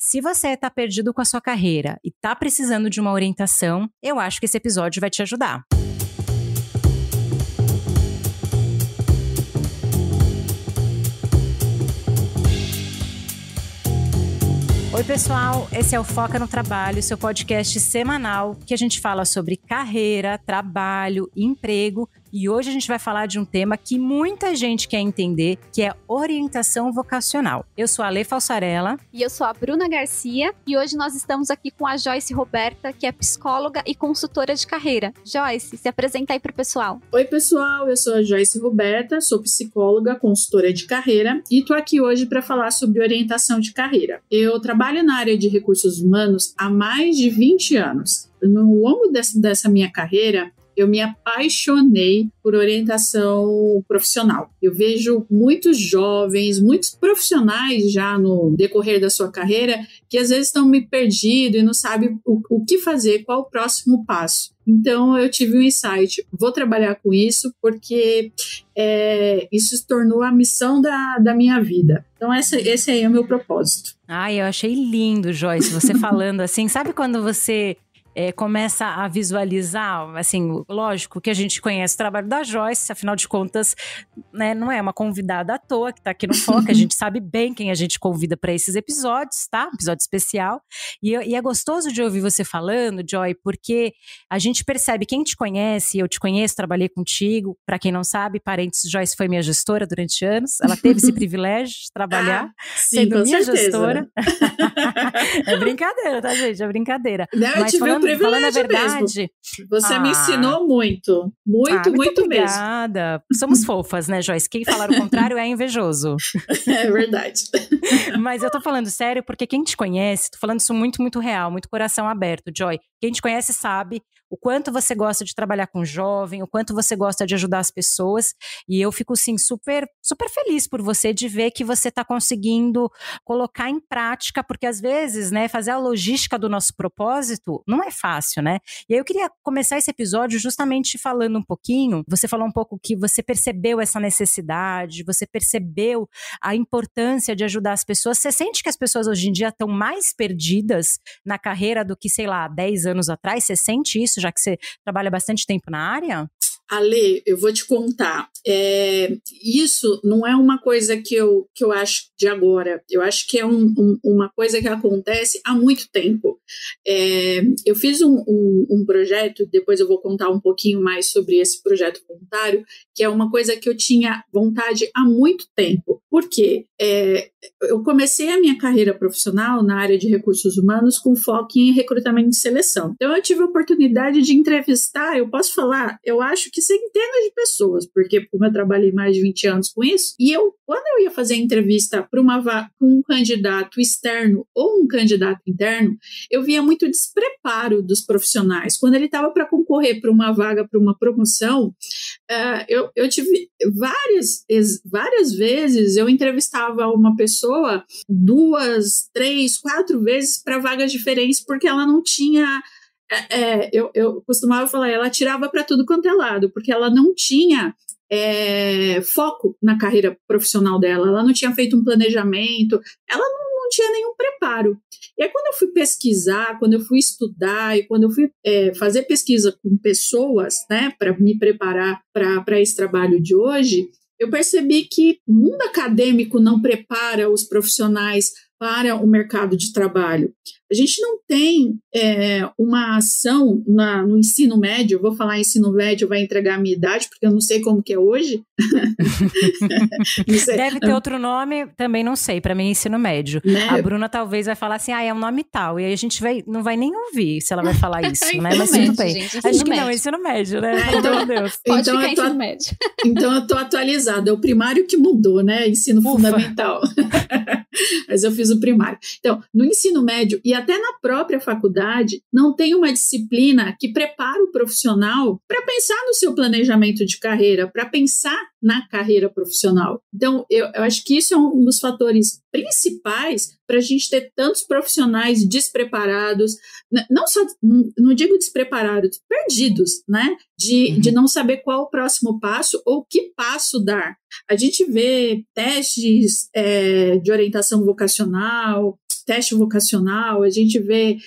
Se você está perdido com a sua carreira e está precisando de uma orientação, eu acho que esse episódio vai te ajudar. Oi pessoal, esse é o Foca no Trabalho, seu podcast semanal que a gente fala sobre carreira, trabalho, emprego, e hoje a gente vai falar de um tema que muita gente quer entender, que é orientação vocacional. Eu sou a Lê Falsarella. E eu sou a Bruna Garcia, e hoje nós estamos aqui com a Joyce Roberta, que é psicóloga e consultora de carreira. Joyce, se apresenta aí pro pessoal. Oi pessoal, eu sou a Joyce Roberta, sou psicóloga, consultora de carreira, e tô aqui hoje para falar sobre orientação de carreira. Eu trabalho na área de recursos humanos há mais de 20 anos. No longo dessa minha carreira, eu me apaixonei por orientação profissional. Eu vejo muitos jovens, muitos profissionais já no decorrer da sua carreira, que às vezes estão meio perdidos e não sabem o que fazer, qual o próximo passo. Então eu tive um insight, vou trabalhar com isso porque isso se tornou a missão da minha vida. Então esse aí é o meu propósito. Ai, eu achei lindo, Joyce, você falando assim. Sabe quando você começa a visualizar, assim, lógico que a gente conhece o trabalho da Joyce, afinal de contas, né, não é uma convidada à toa que tá aqui no Foca, a gente sabe bem quem a gente convida para esses episódios, tá? Episódio especial. E é gostoso de ouvir você falando, Joy, porque a gente percebe, quem te conhece, eu te conheço, trabalhei contigo, para quem não sabe, parênteses, Joyce foi minha gestora durante anos, ela teve esse privilégio de trabalhar sendo minha gestora. É brincadeira, tá, gente? É brincadeira. Não, mas falando a verdade, mesmo. Você me ensinou muito. Muito obrigada. Mesmo. Somos fofas, né, Joyce? Quem falar o contrário é invejoso. É verdade. Mas eu tô falando sério porque quem te conhece, tô falando isso muito, muito real, muito coração aberto, Joy. Quem te conhece sabe o quanto você gosta de trabalhar com jovem, o quanto você gosta de ajudar as pessoas, e eu fico, sim, super, super feliz por você, de ver que você tá conseguindo colocar em prática, porque às vezes, né, fazer a logística do nosso propósito não é fácil, né? E aí eu queria começar esse episódio justamente falando um pouquinho, você falou um pouco que você percebeu essa necessidade, você percebeu a importância de ajudar as pessoas. Você sente que as pessoas hoje em dia estão mais perdidas na carreira do que, sei lá, 10 anos atrás? Você sente isso, já que você trabalha bastante tempo na área? Ale, eu vou te contar, isso não é uma coisa que eu acho de agora, eu acho que é uma coisa que acontece há muito tempo. Eu fiz um projeto, depois eu vou contar um pouquinho mais sobre esse projeto voluntário, que é uma coisa que eu tinha vontade há muito tempo. Por quê? Eu comecei a minha carreira profissional na área de recursos humanos com foco em recrutamento e seleção. Então eu tive a oportunidade de entrevistar, eu posso falar, eu acho que centenas de pessoas, porque como eu trabalhei mais de 20 anos com isso, e quando eu ia fazer entrevista para um candidato externo ou um candidato interno, eu via muito despreparo dos profissionais. Quando ele estava para concorrer para uma vaga, para uma promoção, eu tive várias vezes, eu entrevistava uma pessoa 2, 3, 4 vezes para vagas diferentes, porque ela não tinha... eu costumava falar, ela tirava para tudo quanto é lado, porque ela não tinha foco na carreira profissional dela, ela não tinha feito um planejamento, ela não tinha nenhum preparo. E aí quando eu fui pesquisar, quando eu fui estudar e quando eu fui fazer pesquisa com pessoas, né, para me preparar para esse trabalho de hoje, eu percebi que o mundo acadêmico não prepara os profissionais para o mercado de trabalho. A gente não tem uma ação no ensino médio, eu vou falar ensino médio, vai entregar a minha idade, porque eu não sei como que é hoje. Deve ter outro nome, também não sei, para mim é ensino médio. Né? A Bruna talvez vai falar assim, é um nome tal, e aí a gente não vai nem ouvir se ela vai falar isso, né? Mas tudo bem. Gente, acho que não, ensino médio, né? Pelo amor de Deus. Pode ficar ensino médio. Então eu tô atualizada, é o primário que mudou, né? Ensino fundamental. Mas eu fiz o primário. Então, no ensino médio e até na própria faculdade, não tem uma disciplina que prepara o profissional para pensar no seu planejamento de carreira, para pensar na carreira profissional. Então, eu acho que isso é um dos fatores principais para a gente ter tantos profissionais despreparados, não digo despreparados, perdidos, né? De não saber qual o próximo passo ou que passo dar. A gente vê testes de orientação vocacional, teste vocacional, a gente vê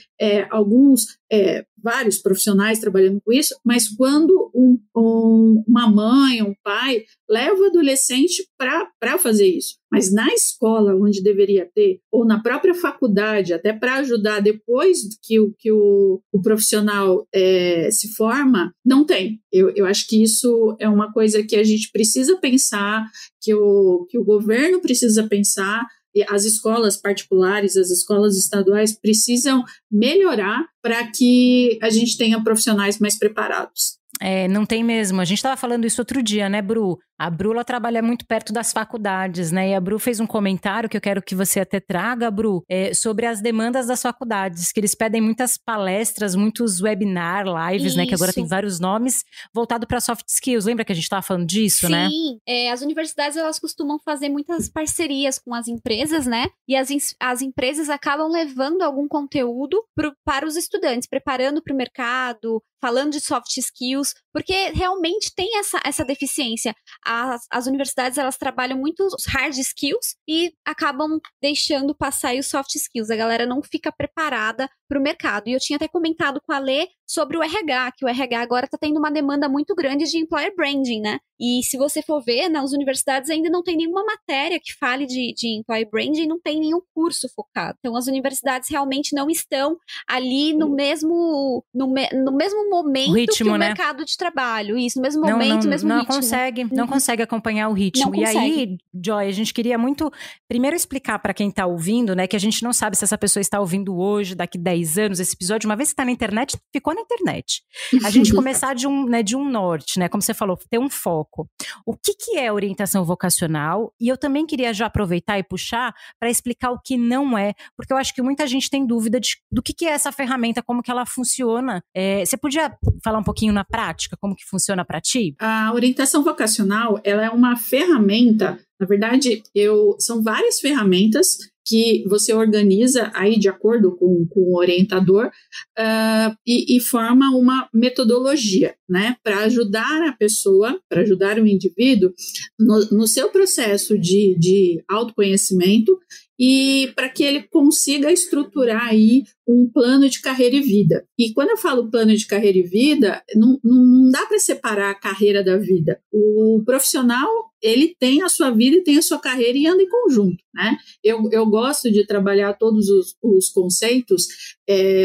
vários profissionais trabalhando com isso, mas quando uma mãe, um pai, leva o adolescente para fazer isso. Mas na escola, onde deveria ter, ou na própria faculdade, até para ajudar depois que o profissional se forma, não tem. Eu acho que isso é uma coisa que a gente precisa pensar, que o governo precisa pensar, e as escolas particulares, as escolas estaduais precisam melhorar para que a gente tenha profissionais mais preparados. Não tem mesmo. A gente estava falando isso outro dia, né, Bru? A Bru, ela trabalha muito perto das faculdades, né? E a Bru fez um comentário que eu quero que você até traga, Bru, sobre as demandas das faculdades, que eles pedem muitas palestras, muitos webinar, lives, né? Que agora tem vários nomes, voltado para soft skills. Lembra que a gente estava falando disso, Sim, né? Sim, as universidades, elas costumam fazer muitas parcerias com as empresas, né? E as empresas acabam levando algum conteúdo para os estudantes, preparando para o mercado, falando de soft skills, porque realmente tem essa deficiência. As universidades, elas trabalham muito os hard skills e acabam deixando passar aí os soft skills. A galera não fica preparada para o mercado. E eu tinha até comentado com a Lê sobre o RH, que o RH agora está tendo uma demanda muito grande de employer branding, né? E se você for ver, nas universidades ainda não tem nenhuma matéria que fale de employer branding, não tem nenhum curso focado. Então, as universidades realmente não estão ali no mesmo momento ritmo, que o né? mercado de trabalho. Isso, no mesmo momento, no mesmo ritmo. Não consegue acompanhar o ritmo. E aí, Joy, a gente queria muito, primeiro explicar para quem está ouvindo, né, que a gente não sabe se essa pessoa está ouvindo hoje, daqui 10 anos, esse episódio, uma vez que está na internet, ficou na internet. A gente começar de um norte, né, como você falou, ter um foco. O que é orientação vocacional? E eu também queria já aproveitar e puxar para explicar o que não é, porque eu acho que muita gente tem dúvida do que é essa ferramenta, como que ela funciona. Você podia falar um pouquinho na prática, como que funciona para ti? A orientação vocacional, ela é uma ferramenta, na verdade, são várias ferramentas que você organiza aí de acordo com o orientador e forma uma metodologia, né, para ajudar a pessoa, para ajudar o indivíduo no seu processo de autoconhecimento e para que ele consiga estruturar aí um plano de carreira e vida. E quando eu falo plano de carreira e vida, não dá para separar a carreira da vida. O profissional, ele tem a sua vida e tem a sua carreira e anda em conjunto, né? Eu gosto de trabalhar todos os conceitos,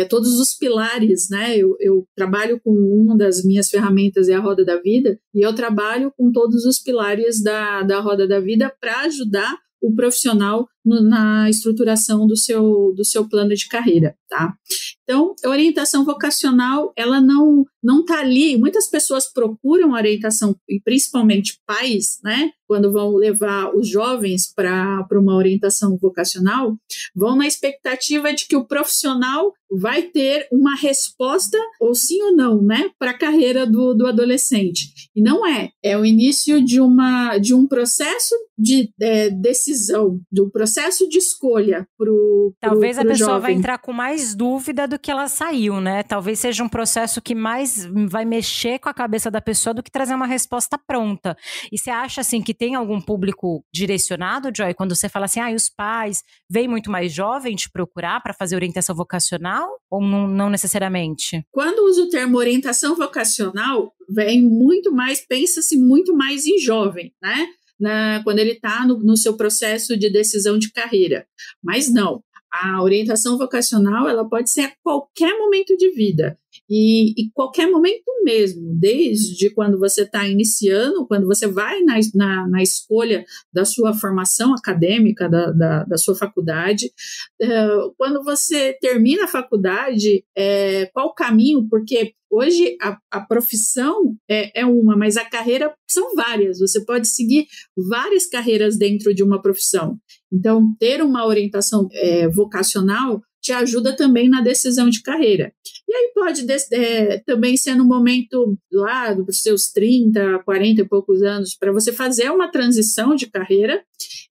todos os pilares, né? Eu trabalho com uma das minhas ferramentas, é a Roda da Vida, e eu trabalho com todos os pilares da Roda da Vida para ajudar o profissional na estruturação do seu plano de carreira, tá? Então, a orientação vocacional, ela não está ali. Muitas pessoas procuram orientação, e principalmente pais, né? Quando vão levar os jovens para uma orientação vocacional, vão na expectativa de que o profissional vai ter uma resposta, ou sim ou não, né? Para a carreira do adolescente. E não é. É o início de um processo de decisão, de um processo de escolha para o jovem. Talvez a pessoa vai entrar com mais dúvida do que ela saiu, né? Talvez seja um processo que mais vai mexer com a cabeça da pessoa do que trazer uma resposta pronta. E você acha, assim, que tem algum público direcionado, Joy? Quando você fala assim, os pais vêm muito mais jovem te procurar para fazer orientação vocacional? Ou não necessariamente? Quando uso o termo orientação vocacional, vem muito mais, pensa-se muito mais em jovem, né? Quando ele está no seu processo de decisão de carreira. Mas não, a orientação vocacional, ela pode ser a qualquer momento de vida, e qualquer momento mesmo, desde quando você está iniciando, quando você vai na escolha da sua formação acadêmica, da sua faculdade, quando você termina a faculdade, qual o caminho, porque hoje a profissão é uma, mas a carreira são várias, você pode seguir várias carreiras dentro de uma profissão. Então, ter uma orientação vocacional te ajuda também na decisão de carreira. E aí pode também ser no momento lá dos seus 30, 40 e poucos anos, para você fazer uma transição de carreira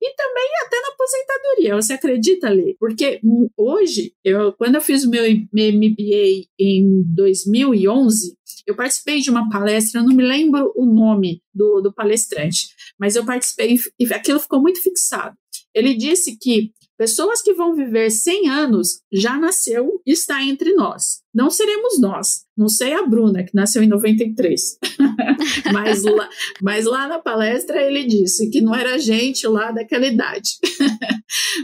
e também até na aposentadoria. Você acredita, Lê? Porque hoje, quando eu fiz o meu MBA em 2011, eu participei de uma palestra, eu não me lembro o nome do palestrante, mas eu participei e aquilo ficou muito fixado. Ele disse que pessoas que vão viver 100 anos já nasceu e está entre nós. Não seremos nós. Não sei a Bruna, que nasceu em 93. mas lá na palestra ele disse que não era gente lá daquela idade.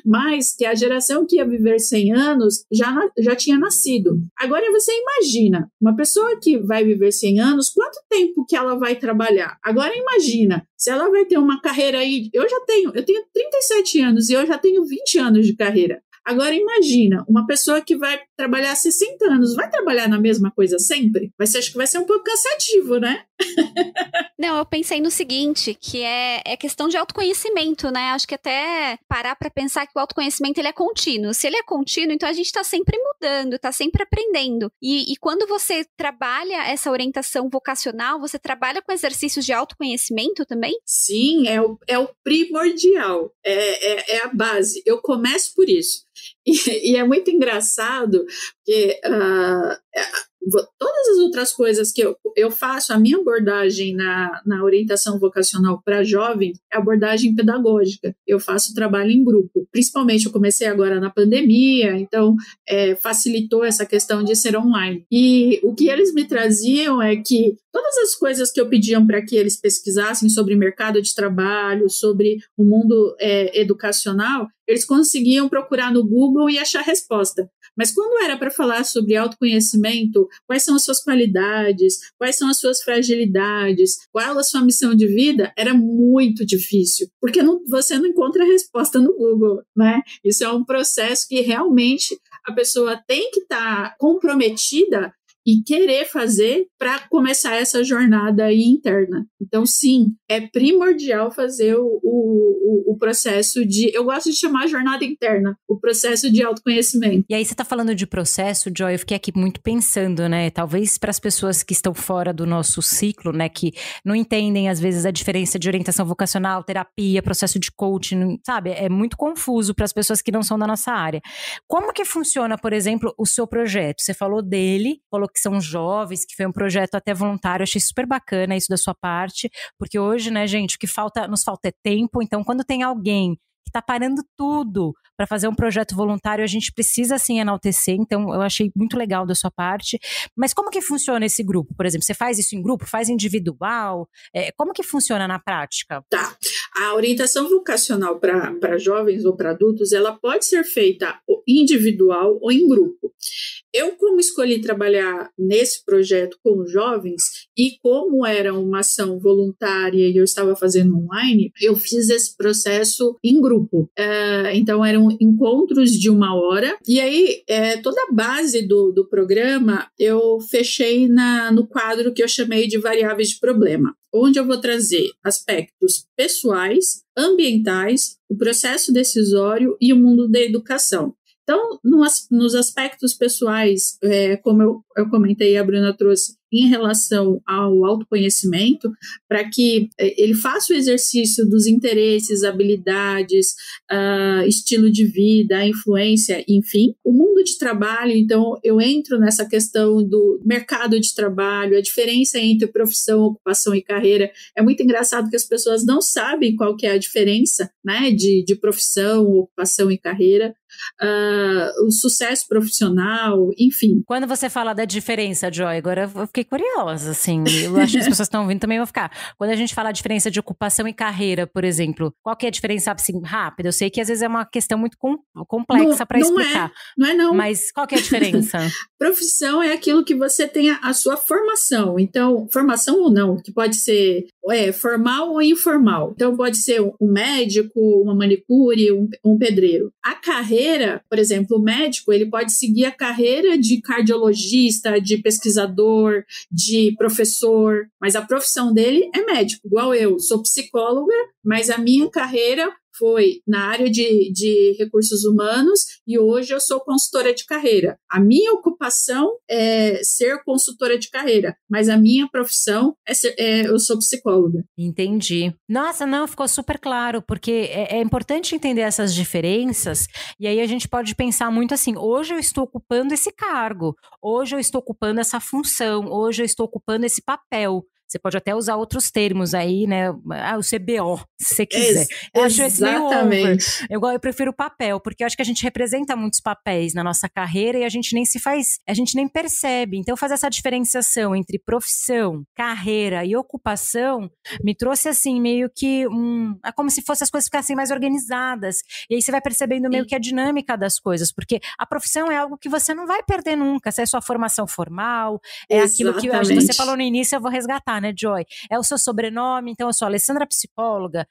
Mas que a geração que ia viver 100 anos já tinha nascido. Agora você imagina, uma pessoa que vai viver 100 anos, quanto tempo que ela vai trabalhar? Agora imagina, se ela vai ter uma carreira aí, eu tenho 37 anos e eu já tenho 20 anos de carreira. Agora imagina, uma pessoa que vai trabalhar 60 anos, vai trabalhar na mesma coisa sempre? Acho que vai ser um pouco cansativo, né? Não, eu pensei no seguinte, que é questão de autoconhecimento, né? Acho que até parar para pensar que o autoconhecimento ele é contínuo. Se ele é contínuo, então a gente está sempre mudando, está sempre aprendendo. E quando você trabalha essa orientação vocacional, você trabalha com exercícios de autoconhecimento também? Sim, é o primordial, é a base. Eu começo por isso. E é muito engraçado que todas as outras coisas que eu faço, a minha abordagem na orientação vocacional para jovens é abordagem pedagógica. Eu faço trabalho em grupo. Principalmente eu comecei agora na pandemia, então facilitou essa questão de ser online. E o que eles me traziam é que todas as coisas que eu pediam para que eles pesquisassem sobre mercado de trabalho, sobre o mundo educacional, eles conseguiam procurar no Google e achar resposta. Mas quando era para falar sobre autoconhecimento, quais são as suas qualidades, quais são as suas fragilidades, qual a sua missão de vida, era muito difícil, porque você não encontra a resposta no Google, né? Isso é um processo que realmente a pessoa tem que estar comprometida e querer fazer para começar essa jornada aí interna. Então, sim, é primordial fazer o processo eu gosto de chamar jornada interna, o processo de autoconhecimento. E aí você está falando de processo, Joy, eu fiquei aqui muito pensando, né, talvez para as pessoas que estão fora do nosso ciclo, né, que não entendem às vezes a diferença de orientação vocacional, terapia, processo de coaching, sabe, é muito confuso para as pessoas que não são da nossa área. Como que funciona, por exemplo, o seu projeto? Você falou dele, falou que são jovens, que foi um projeto até voluntário, eu achei super bacana isso da sua parte, porque hoje, né, gente, o que nos falta é tempo, então quando tem alguém que está parando tudo para fazer um projeto voluntário, a gente precisa, assim, enaltecer, então eu achei muito legal da sua parte. Mas como que funciona esse grupo? Por exemplo, você faz isso em grupo, faz individual? Como que funciona na prática? Tá. A orientação vocacional para jovens ou para adultos, ela pode ser feita individual ou em grupo. Eu, como escolhi trabalhar nesse projeto com jovens e como era uma ação voluntária e eu estava fazendo online, eu fiz esse processo em grupo. Então, eram encontros de 1 hora. E aí, toda a base do programa, eu fechei no quadro que eu chamei de variáveis de problema, onde eu vou trazer aspectos pessoais, ambientais, o processo decisório e o mundo da educação. Então, nos aspectos pessoais, como eu comentei, a Bruna trouxe em relação ao autoconhecimento, para que ele faça o exercício dos interesses, habilidades, estilo de vida, influência, enfim. O mundo de trabalho, então, eu entro nessa questão do mercado de trabalho, a diferença entre profissão, ocupação e carreira. É muito engraçado que as pessoas não sabem qual que é a diferença, né, de profissão, ocupação e carreira. O sucesso profissional, enfim. Quando você fala da diferença, Joy, agora eu fiquei curiosa, assim, eu acho que as pessoas estão ouvindo também vão ficar. Quando a gente fala a diferença de ocupação e carreira, por exemplo, qual que é a diferença, assim, rápida? Eu sei que às vezes é uma questão muito complexa para explicar. Não. Mas qual que é a diferença? Profissão é aquilo que você tem a sua formação. Então, formação ou não, que pode ser formal ou informal. Então, pode ser um médico, uma manicure, um pedreiro. A carreira, por exemplo, o médico, ele pode seguir a carreira de cardiologista, de pesquisador, de professor, mas a profissão dele é médico, igual eu. Sou psicóloga, mas a minha carreira foi na área de recursos humanos e hoje eu sou consultora de carreira. A minha ocupação é ser consultora de carreira, mas a minha profissão eu sou psicóloga. Entendi. Nossa, não, ficou super claro, porque é importante entender essas diferenças e aí a gente pode pensar muito assim, hoje eu estou ocupando esse cargo, hoje eu estou ocupando essa função, hoje eu estou ocupando esse papel. Você pode até usar outros termos aí, né? O CBO, se você quiser. Eu acho esse meio over. Eu prefiro o papel, porque eu acho que a gente representa muitos papéis na nossa carreira e a gente nem percebe. Então, fazer essa diferenciação entre profissão, carreira e ocupação me trouxe, assim, meio que é como se fosse as coisas ficassem mais organizadas. E aí você vai percebendo meio que a dinâmica das coisas, porque a profissão é algo que você não vai perder nunca. Se é sua formação formal, é aquilo que acho que você falou no início, eu vou resgatar, né, Joy? É o seu sobrenome, então eu sou Alessandra psicóloga,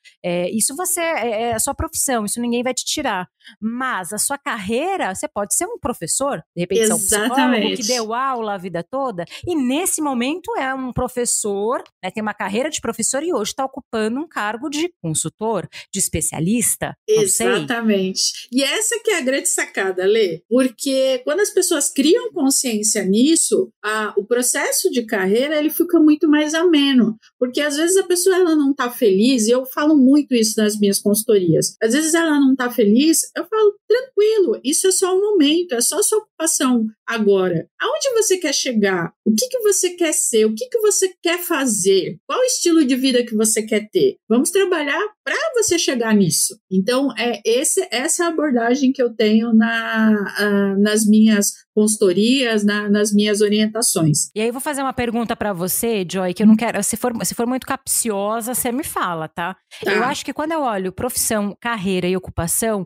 isso é a sua profissão, isso ninguém vai te tirar. Mas a sua carreira, você pode ser um professor, de repente ser um psicólogo que deu aula a vida toda, e nesse momento é um professor, né, tem uma carreira de professor e hoje está ocupando um cargo de consultor, de especialista. Exatamente. E essa que é a grande sacada, Lê, porque quando as pessoas criam consciência nisso, o processo de carreira ele fica muito mais ameno, porque às vezes a pessoa ela não está feliz, e eu falo muito isso nas minhas consultorias, às vezes ela não está feliz, eu falo, tranquilo, isso é só um momento, é só sua ocupação agora. Aonde você quer chegar? O que você quer ser? O que você quer fazer? Qual o estilo de vida que você quer ter? Vamos trabalhar para você chegar nisso. Então, essa é a abordagem que eu tenho nas minhas consultorias, nas minhas orientações. E aí eu vou fazer uma pergunta para você, Joy, que eu não quero, se for muito capciosa, você me fala, tá? Eu acho que quando eu olho profissão, carreira e ocupação,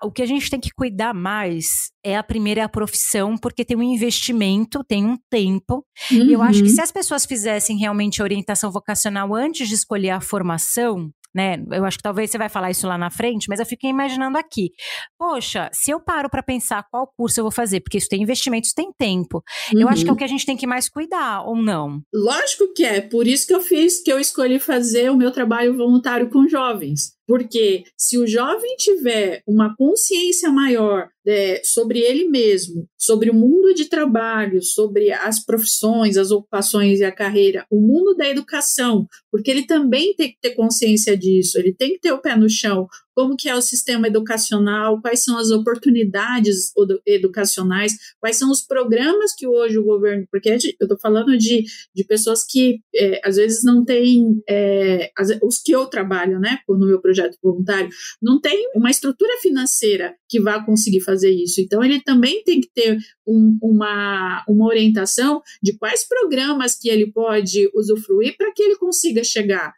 o que a gente tem que cuidar mais é a profissão, porque tem um investimento, tem um tempo. E eu acho que se as pessoas fizessem realmente a orientação vocacional antes de escolher a formação, né? Eu acho que talvez você vai falar isso lá na frente, mas eu fiquei imaginando aqui. Poxa, se eu paro para pensar qual curso eu vou fazer, porque isso tem investimento, isso tem tempo. Eu acho que é o que a gente tem que mais cuidar, ou não? Lógico que é. Por isso que eu escolhi fazer o meu trabalho voluntário com jovens. Porque se o jovem tiver uma consciência maior sobre ele mesmo, sobre o mundo de trabalho, sobre as profissões, as ocupações e a carreira, o mundo da educação, porque ele também tem que ter consciência disso, ele tem que ter o pé no chão, como que é o sistema educacional, quais são as oportunidades educacionais, quais são os programas que hoje o governo, porque eu estou falando de pessoas que às vezes não têm, os que eu trabalho, né, no meu projeto voluntário, não tem uma estrutura financeira que vá conseguir fazer isso. Então, ele também tem que ter uma orientação de quais programas que ele pode usufruir para que ele consiga chegar.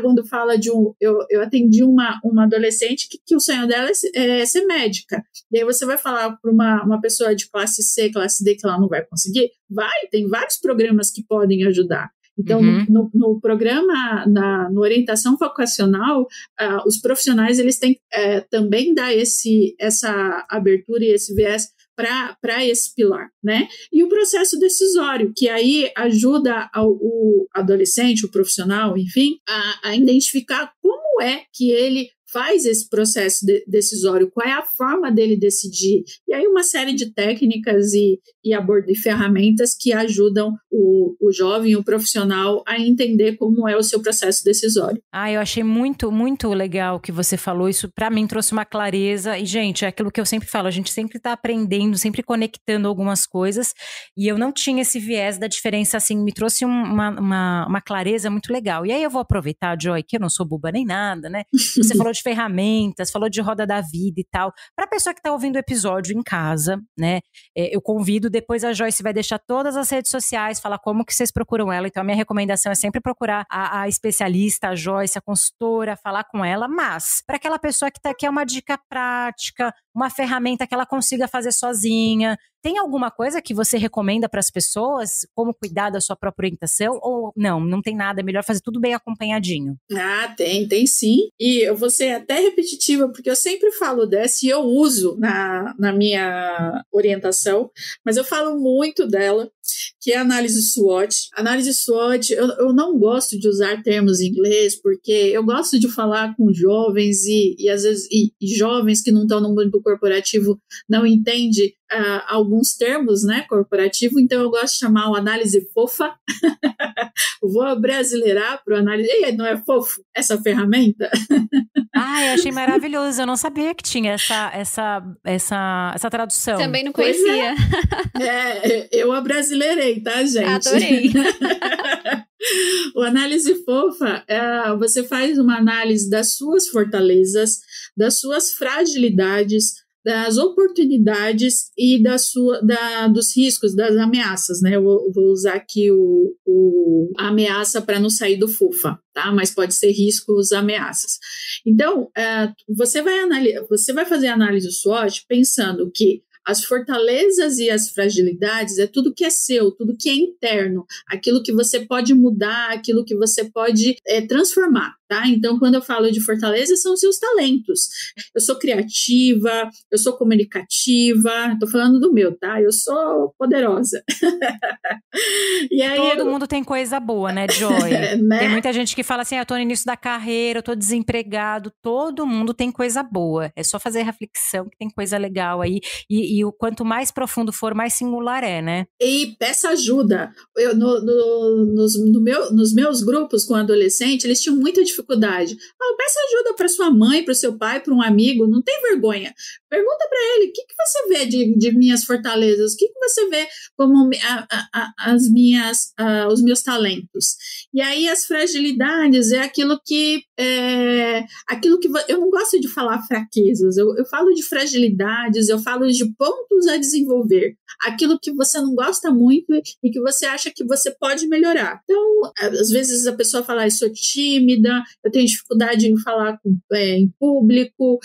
Quando fala eu atendi uma adolescente que o sonho dela é ser médica. E aí você vai falar para uma pessoa de classe C, classe D, que ela não vai conseguir? Tem vários programas que podem ajudar. Então, no programa, na orientação vocacional, os profissionais eles têm também dar essa abertura e esse viés para esse pilar, né? E o processo decisório, que aí ajuda o adolescente, o profissional, enfim, a identificar como é que ele faz esse processo decisório, qual é a forma dele decidir. E aí uma série de técnicas e ferramentas que ajudam o jovem, o profissional, a entender como é o seu processo decisório. Eu achei muito, muito legal o que você falou. Isso, para mim, trouxe uma clareza. E, gente, é aquilo que eu sempre falo, a gente sempre está aprendendo, sempre conectando algumas coisas. E eu não tinha esse viés da diferença, assim, me trouxe uma clareza muito legal. E aí eu vou aproveitar, Joy, que eu não sou boba nem nada, né? Você falou de ferramentas, falou de roda da vida e tal. Para a pessoa que está ouvindo o episódio em casa, né? Eu convido, depois a Joyce vai deixar todas as redes sociais, falar como que vocês procuram ela. Então a minha recomendação é sempre procurar a especialista, a Joyce, a consultora, falar com ela. Mas para aquela pessoa que quer uma dica prática, uma ferramenta que ela consiga fazer sozinha, tem alguma coisa que você recomenda para as pessoas? Como cuidar da sua própria orientação? Ou não tem nada, é melhor fazer tudo bem acompanhadinho? Tem sim. E eu vou ser até repetitiva, porque eu sempre falo dessa e eu uso na minha orientação, mas eu falo muito dela, que é a análise SWOT. Análise SWOT, eu não gosto de usar termos em inglês, porque eu gosto de falar com jovens e às vezes jovens que não estão no mundo corporativo não entendem alguns termos, né, corporativo, então eu gosto de chamar o análise fofa. Vou abrasileirar para o análise. E não é fofo essa ferramenta? Eu achei maravilhoso. Eu não sabia que tinha essa tradução. Também não conhecia. Eu abrasileirei, tá, gente? Adorei. O análise fofa, você faz uma análise das suas fortalezas, das suas fragilidades, das oportunidades e dos riscos, das ameaças, né? Eu vou usar aqui a ameaça para não sair do fofa, tá? Mas pode ser riscos, ameaças. Então, você vai fazer a análise SWOT pensando que as fortalezas e as fragilidades é tudo que é seu, tudo que é interno, aquilo que você pode mudar, aquilo que você pode transformar, tá? Então, quando eu falo de fortaleza, são os seus talentos. Eu sou criativa, eu sou comunicativa, tô falando do meu, tá? Eu sou poderosa. E aí, todo mundo tem coisa boa, né, Joy? Né? Tem muita gente que fala assim, eu tô no início da carreira, eu tô desempregado, todo mundo tem coisa boa. É só fazer reflexão que tem coisa legal aí. E o quanto mais profundo for, mais singular né? E peça ajuda. Eu, nos meus grupos com adolescente, eles tinham muita dificuldade. Peça ajuda para sua mãe, para o seu pai, para um amigo, não tem vergonha. Pergunta para ele, o que você vê de minhas fortalezas? O que você vê como os meus talentos? E aí as fragilidades é aquilo que eu não gosto de falar fraquezas, eu falo de fragilidades, eu falo de pontos a desenvolver, aquilo que você não gosta muito e que você acha que você pode melhorar. Então, às vezes a pessoa fala, eu sou tímida, eu tenho dificuldade em falar em público,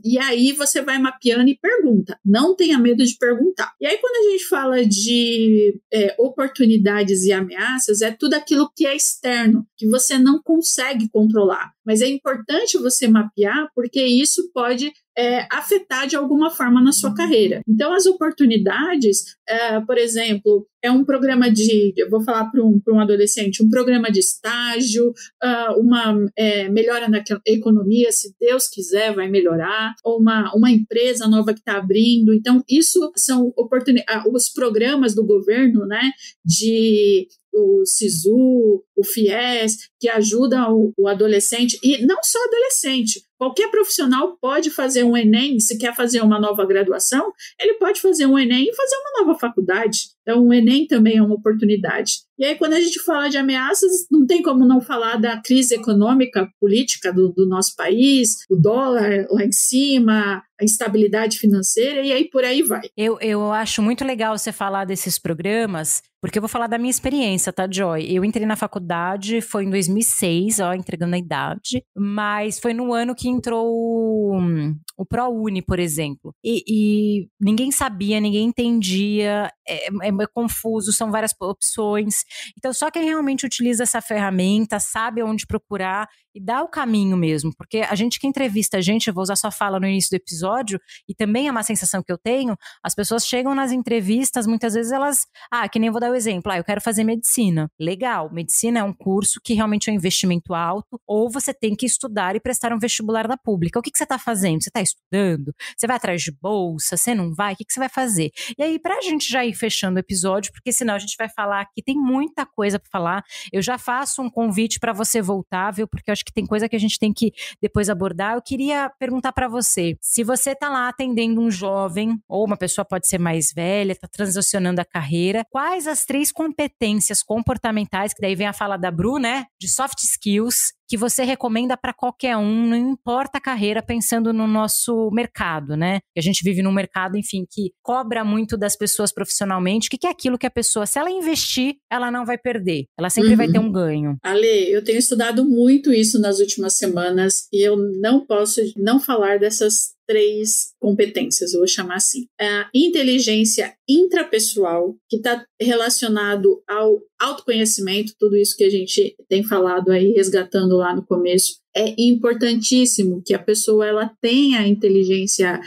e aí você vai mapeando e pergunta, não tenha medo de perguntar. E aí quando a gente fala de oportunidades e ameaças, é tudo aquilo que é externo, que você não consegue controlar, mas é importante você mapear, porque isso pode afetar de alguma forma na sua carreira. Então, as oportunidades, por exemplo, é um programa eu vou falar para um adolescente, um programa de estágio, uma melhora na economia, se Deus quiser, vai melhorar, ou uma empresa nova que está abrindo. Então, isso são os programas do governo, né, o SISU, o FIES, que ajudam o adolescente, e não só adolescente, qualquer profissional pode fazer um Enem, se quer fazer uma nova graduação, ele pode fazer um Enem e fazer uma nova faculdade. Então, o Enem também é uma oportunidade. E aí, quando a gente fala de ameaças, não tem como não falar da crise econômica, política do nosso país, o dólar lá em cima, a instabilidade financeira, e aí por aí vai. Eu acho muito legal você falar desses programas, porque eu vou falar da minha experiência, tá, Joy? Eu entrei na faculdade, foi em 2006, entregando a idade, mas foi no ano que entrou o ProUni, por exemplo. E ninguém sabia, ninguém entendia, é confuso, são várias opções. Então, só quem realmente utiliza essa ferramenta, sabe onde procurar e dá o caminho mesmo, porque a gente que entrevista eu vou usar sua fala no início do episódio, e também é uma sensação que eu tenho, as pessoas chegam nas entrevistas, muitas vezes elas, que nem vou dar o exemplo, eu quero fazer medicina. Legal, medicina é um curso que realmente é um investimento alto, ou você tem que estudar e prestar um vestibular da pública. O que você está fazendo? Você está estudando? Você vai atrás de bolsa? Você não vai? O que você vai fazer? E aí, pra gente já ir fechando o episódio, porque senão a gente vai falar que tem muita coisa para falar, eu já faço um convite para você voltar, viu? Porque eu acho que tem coisa que a gente tem que depois abordar. Eu queria perguntar para você, se você tá lá atendendo um jovem, ou uma pessoa pode ser mais velha, tá transicionando a carreira, quais as 3 competências comportamentais, que daí vem a fala da Bru, né, de soft skills, que você recomenda para qualquer um, não importa a carreira, pensando no nosso mercado, né? A gente vive num mercado, enfim, que cobra muito das pessoas profissionalmente, que é aquilo que a pessoa, se ela investir, ela não vai perder, ela sempre vai ter um ganho. Ale, eu tenho estudado muito isso nas últimas semanas e eu não posso não falar dessas 3 competências, eu vou chamar assim. A inteligência intrapessoal, que está relacionado ao autoconhecimento, tudo isso que a gente tem falado aí, resgatando lá no começo. É importantíssimo que a pessoa ela tenha a inteligência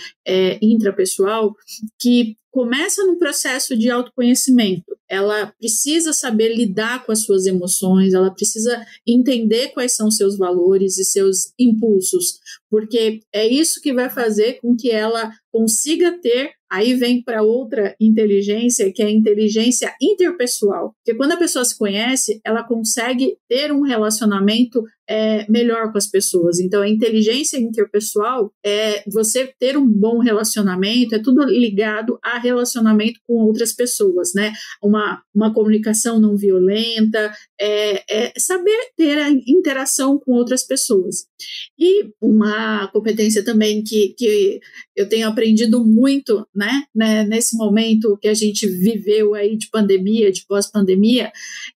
intrapessoal, que começa no processo de autoconhecimento. Ela precisa saber lidar com as suas emoções, ela precisa entender quais são seus valores e seus impulsos, porque é isso que vai fazer com que ela consiga ter Aí vem para outra inteligência, que é a inteligência interpessoal. Porque quando a pessoa se conhece, ela consegue ter um relacionamento melhor com as pessoas. Então, a inteligência interpessoal é você ter um bom relacionamento, é tudo ligado a relacionamento com outras pessoas, né? Uma comunicação não violenta, saber ter a interação com outras pessoas. E uma competência também que eu tenho aprendido muito, né, nesse momento que a gente viveu aí de pandemia, de pós-pandemia,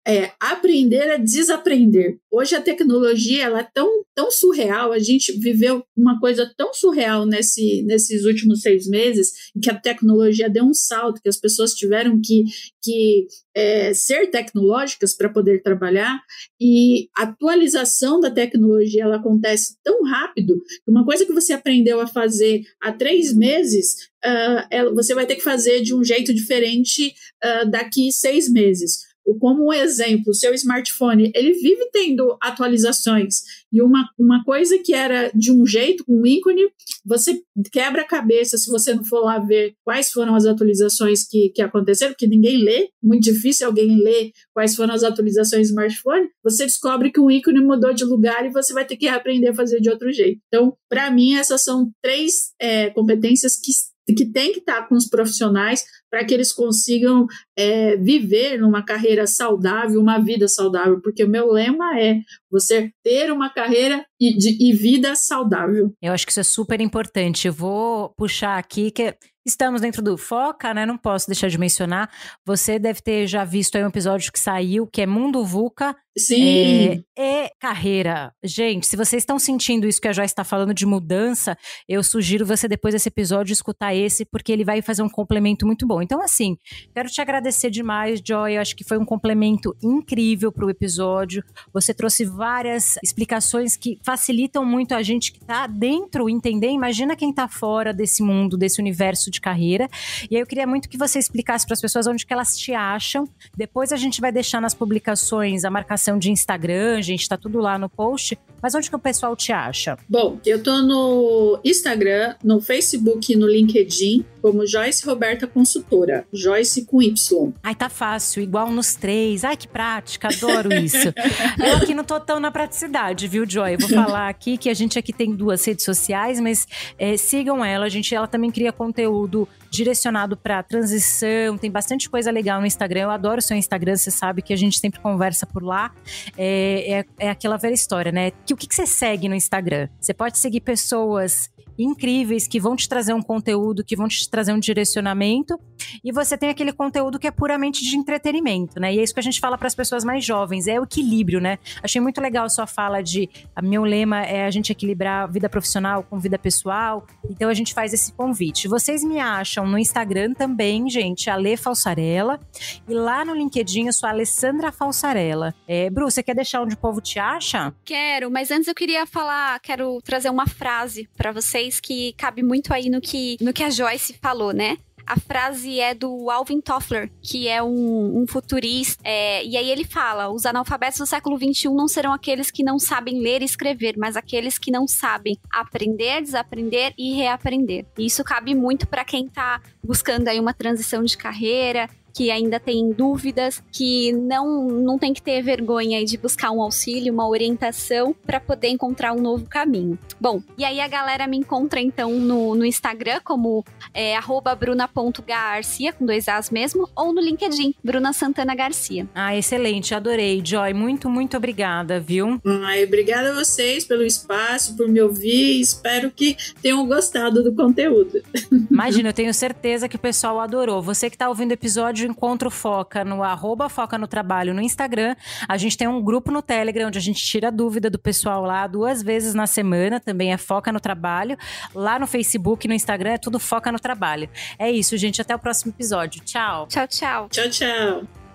é aprender a desaprender. Hoje a tecnologia ela é tão surreal, a gente viveu uma coisa tão surreal nesses últimos 6 meses, em que a tecnologia deu um salto, que as pessoas tiveram que ser tecnológicas para poder trabalhar, e a atualização da tecnologia ela acontece tão rápido, que uma coisa que você aprendeu a fazer há 3 meses, você vai ter que fazer de um jeito diferente daqui 6 meses. Como um exemplo, o seu smartphone, ele vive tendo atualizações, e uma coisa que era de um jeito, com um ícone, você quebra a cabeça se você não for lá ver quais foram as atualizações que aconteceram, porque ninguém lê, muito difícil alguém ler quais foram as atualizações do smartphone, você descobre que um ícone mudou de lugar e você vai ter que aprender a fazer de outro jeito. Então, para mim, essas são 3 competências que tem que estar com os profissionais para que eles consigam viver numa carreira saudável, uma vida saudável, porque o meu lema é você ter uma carreira e vida saudável. Eu acho que isso é super importante. Eu vou puxar aqui que estamos dentro do Foca, né? Não posso deixar de mencionar. Você deve ter já visto aí um episódio que saiu, que é Mundo VUCA. Sim. Carreira. Gente, se vocês estão sentindo isso que a Joyce está falando de mudança, eu sugiro você depois desse episódio escutar esse, porque ele vai fazer um complemento muito bom. Então, assim, quero te agradecer demais, Joy. Eu acho que foi um complemento incrível para o episódio. Você trouxe várias explicações que facilitam muito a gente que está dentro entender. Imagina quem está fora desse mundo, desse universo de carreira. E aí eu queria muito que você explicasse para as pessoas onde que elas te acham. Depois a gente vai deixar nas publicações a marcação de Instagram, gente, tá tudo lá no post. Mas onde que o pessoal te acha? Bom, eu tô no Instagram, no Facebook e no LinkedIn como Joyce Roberta Consultora. Joyce com Y. Ai, tá fácil, igual nos 3. Ai, que prática, adoro isso. Eu aqui não tô tão na praticidade, viu, Joy? Eu vou falar aqui que a gente aqui tem 2 redes sociais, mas sigam ela. Ela também cria conteúdo direcionado para transição, tem bastante coisa legal no Instagram. Eu adoro o seu Instagram, você sabe que a gente sempre conversa por lá. É aquela velha história, né? O que você segue no Instagram? Você pode seguir pessoas incríveis que vão te trazer um conteúdo, que vão te trazer um direcionamento, e você tem aquele conteúdo que é puramente de entretenimento, né? E é isso que a gente fala para as pessoas mais jovens, é o equilíbrio, né? Achei muito legal a sua fala meu lema é a gente equilibrar vida profissional com vida pessoal, então a gente faz esse convite. Vocês me acham no Instagram também, gente, Ale Falsarella, e lá no LinkedIn eu sou a Alessandra Falsarella. Bru, você quer deixar onde o povo te acha? Quero, mas antes eu quero trazer uma frase para vocês que cabe muito aí no que a Joyce falou, né? A frase é do Alvin Toffler, que é um futurista, e aí ele fala: os analfabetos do século XXI não serão aqueles que não sabem ler e escrever, mas aqueles que não sabem aprender, desaprender e reaprender. E isso cabe muito para quem tá buscando aí uma transição de carreira, que ainda tem dúvidas, que não tem que ter vergonha de buscar um auxílio, uma orientação para poder encontrar um novo caminho. Bom, e aí a galera me encontra então no Instagram como @bruna.garcia, com 2 As mesmo, ou no LinkedIn, Bruna Santana Garcia. Ah, excelente, adorei, Joy, muito, muito obrigada, viu? Obrigada a vocês pelo espaço, por me ouvir, espero que tenham gostado do conteúdo. Imagina, eu tenho certeza que o pessoal adorou. Você que tá ouvindo o episódio, encontra o Foca no @Foca no Trabalho no Instagram. A gente tem um grupo no Telegram onde a gente tira dúvida do pessoal lá 2 vezes na semana, também é Foca no Trabalho. Lá no Facebook e no Instagram é tudo Foca no Trabalho. É isso, gente, até o próximo episódio. Tchau. Tchau, tchau. Tchau, tchau.